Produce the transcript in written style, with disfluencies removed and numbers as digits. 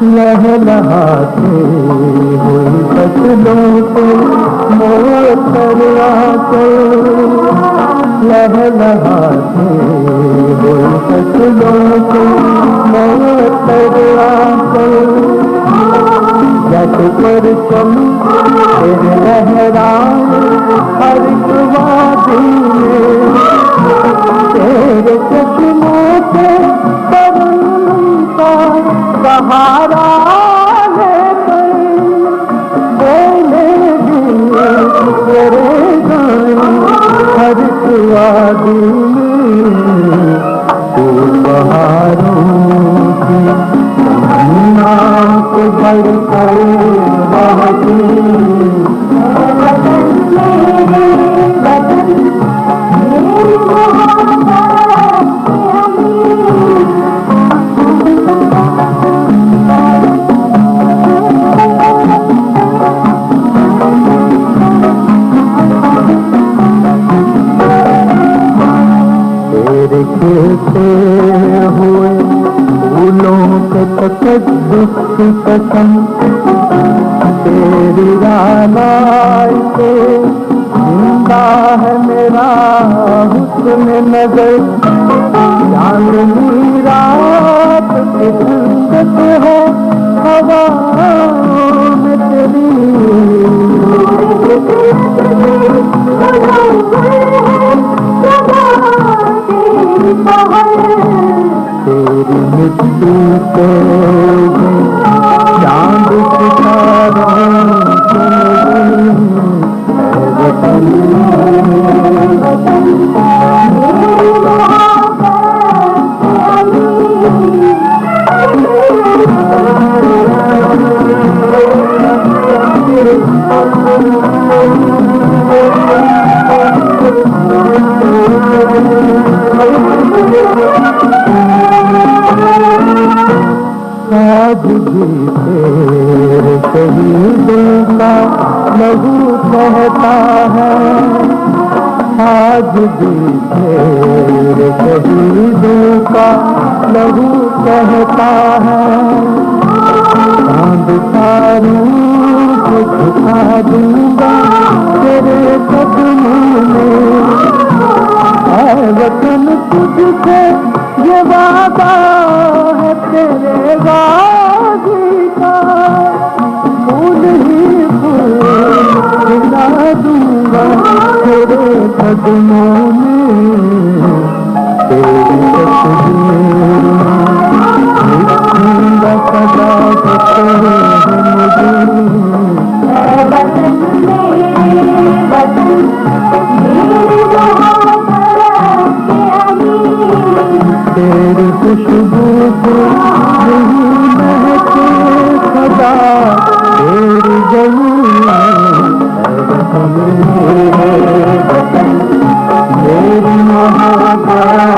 लहलहाते हुई फसलों को मोर आकर, लहलहाते हुई फसलों को मोर आकर, जट पर चल फिर लहराए हर वादी में, तेरे चश्मों से तरुण का सहारा लेकर बोले दिए तेरे गाने हर वादी में, तू बहारों की नाक बढ़कर बहती। खिलते हुए फूलों के तकद्दुस की कसम, तेरी रानाई से जिंदा है मेरा हुस्न नजर, चांदनी रात की फुर्सत है हवाओं में तेरी, तेरी मिट्टी पे चांद सितारों आज भी तेरे शहीदों का लहू कहता है, आज भी तेरे शहीदों का लहू कहता है, चांद तारों को झुका दूंगा तेरे कदमों में, ऐ वतन तुझसे ये वादा है तेरे गाजी का, फूल ही फूल खिला दूंगा तेरे कदमों में, तेरी तस्वीर लिखूंगा सदा तेरे तेरी खुशबू से नहीं महके सदा तेरी जमीन, मेरी मोहब्बत